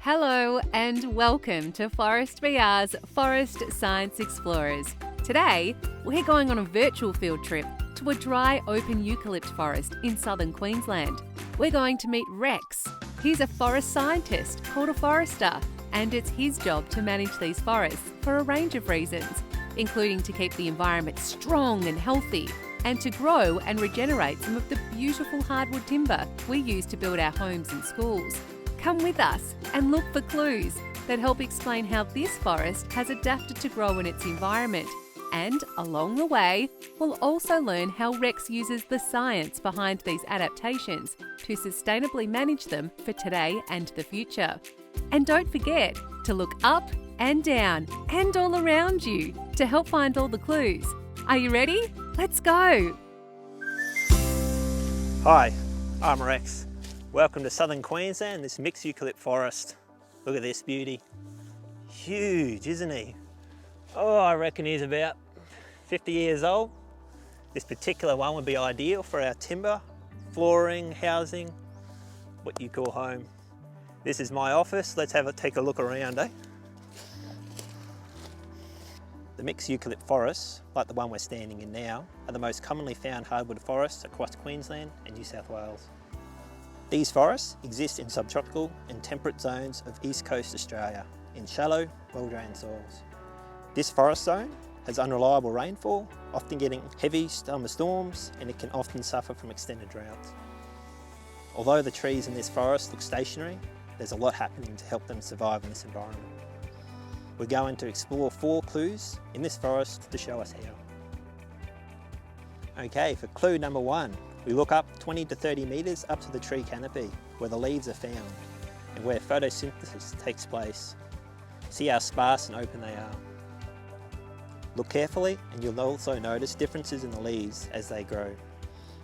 Hello and welcome to ForestVR's Forest Science Explorers. Today, we're going on a virtual field trip to a dry, open eucalypt forest in southern Queensland. We're going to meet Rex. He's a forest scientist called a forester, and it's his job to manage these forests for a range of reasons, including to keep the environment strong and healthy, and to grow and regenerate some of the beautiful hardwood timber we use to build our homes and schools. Come with us and look for clues that help explain how this forest has adapted to grow in its environment. And along the way, we'll also learn how Rex uses the science behind these adaptations to sustainably manage them for today and the future. And don't forget to look up and down and all around you to help find all the clues. Are you ready? Let's go! Hi, I'm Rex. Welcome to southern Queensland, this mixed eucalypt forest. Look at this beauty. Huge, isn't he? Oh, I reckon he's about 50 years old. This particular one would be ideal for our timber, flooring, housing, what you call home. This is my office. Let's take a look around, eh? The mixed eucalypt forests, like the one we're standing in now, are the most commonly found hardwood forests across Queensland and New South Wales. These forests exist in subtropical and temperate zones of East Coast Australia in shallow, well-drained soils. This forest zone has unreliable rainfall, often getting heavy summer storms, and it can often suffer from extended droughts. Although the trees in this forest look stationary, there's a lot happening to help them survive in this environment. We're going to explore 4 clues in this forest to show us how. Okay, for clue number 1, we look up 20 to 30 metres up to the tree canopy where the leaves are found and where photosynthesis takes place. See how sparse and open they are. Look carefully and you'll also notice differences in the leaves as they grow.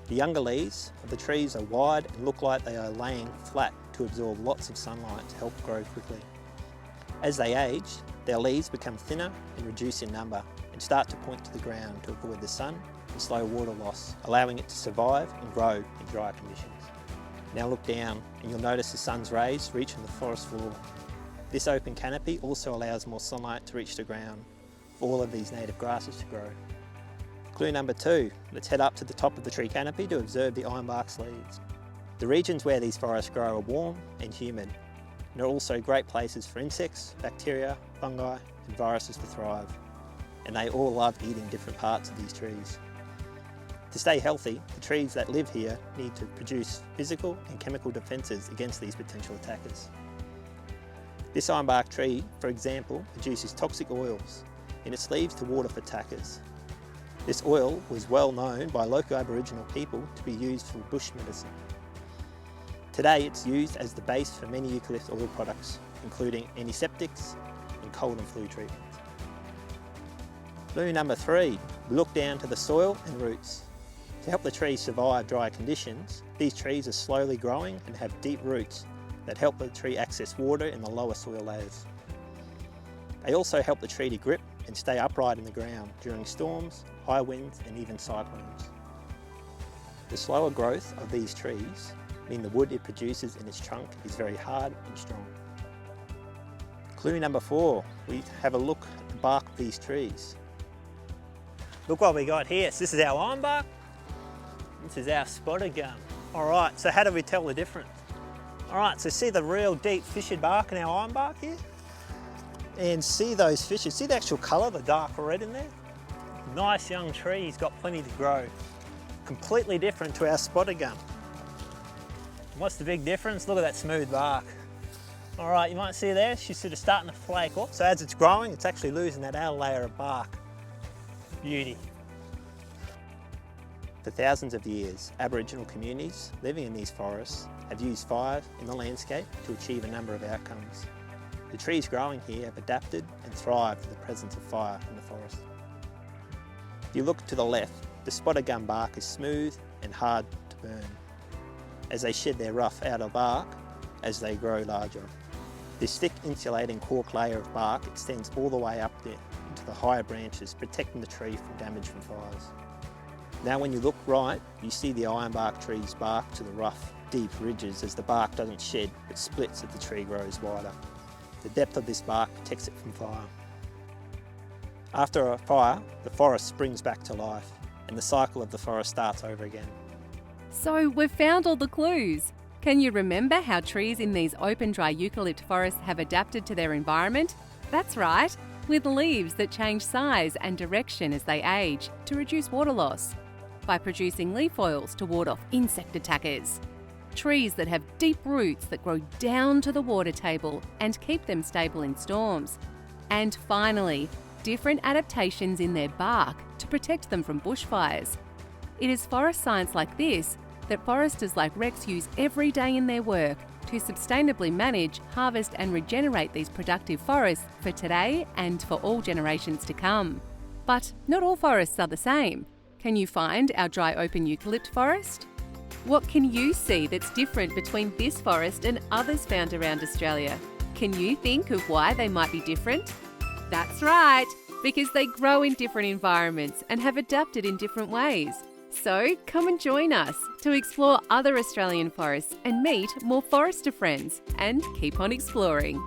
The younger leaves of the trees are wide and look like they are laying flat to absorb lots of sunlight to help grow quickly. As they age, their leaves become thinner and reduce in number and start to point to the ground to avoid the sun and slow water loss, allowing it to survive and grow in dry conditions. Now look down and you'll notice the sun's rays reaching the forest floor. This open canopy also allows more sunlight to reach the ground for all of these native grasses to grow. Clue number 2, let's head up to the top of the tree canopy to observe the ironbark's leaves. The regions where these forests grow are warm and humid, and are also great places for insects, bacteria, fungi and viruses to thrive. And they all love eating different parts of these trees. To stay healthy, the trees that live here need to produce physical and chemical defences against these potential attackers. This ironbark tree, for example, produces toxic oils in its leaves to ward off attackers. This oil was well known by local Aboriginal people to be used for bush medicine. Today it's used as the base for many eucalypt oil products, including antiseptics and cold and flu treatments. Clue number 3, we look down to the soil and roots. To help the trees survive dry conditions, these trees are slowly growing and have deep roots that help the tree access water in the lower soil layers. They also help the tree to grip and stay upright in the ground during storms, high winds and even cyclones. The slower growth of these trees mean the wood it produces in its trunk is very hard and strong. Clue number 4, we have a look at the bark of these trees. Look what we got here. So this is our ironbark. This is our spotted gum. Alright, so how do we tell the difference? Alright, so see the real deep fissured bark in our ironbark here? And see those fissures, see the actual colour, the dark red in there? Nice young tree, he's got plenty to grow. Completely different to our spotted gum. What's the big difference? Look at that smooth bark. Alright, you might see there, she's sort of starting to flake off. So as it's growing, it's actually losing that outer layer of bark. Beauty. For thousands of years, Aboriginal communities living in these forests have used fire in the landscape to achieve a number of outcomes. The trees growing here have adapted and thrived to the presence of fire in the forest. If you look to the left, the spotted gum bark is smooth and hard to burn as they shed their rough outer bark as they grow larger. This thick insulating cork layer of bark extends all the way up there into the higher branches, protecting the tree from damage from fires. Now when you look right, you see the ironbark tree's bark to the rough deep ridges as the bark doesn't shed but splits as the tree grows wider. The depth of this bark protects it from fire. After a fire, the forest springs back to life and the cycle of the forest starts over again. So we've found all the clues. Can you remember how trees in these open dry eucalypt forests have adapted to their environment? That's right, with leaves that change size and direction as they age to reduce water loss, by producing leaf oils to ward off insect attackers, trees that have deep roots that grow down to the water table and keep them stable in storms, and finally, different adaptations in their bark to protect them from bushfires. It is forest science like this that foresters like Rex use every day in their work to sustainably manage, harvest and regenerate these productive forests for today and for all generations to come. But not all forests are the same. Can you find our dry open eucalypt forest? What can you see that's different between this forest and others found around Australia? Can you think of why they might be different? That's right, because they grow in different environments and have adapted in different ways. So come and join us to explore other Australian forests and meet more forester friends and keep on exploring.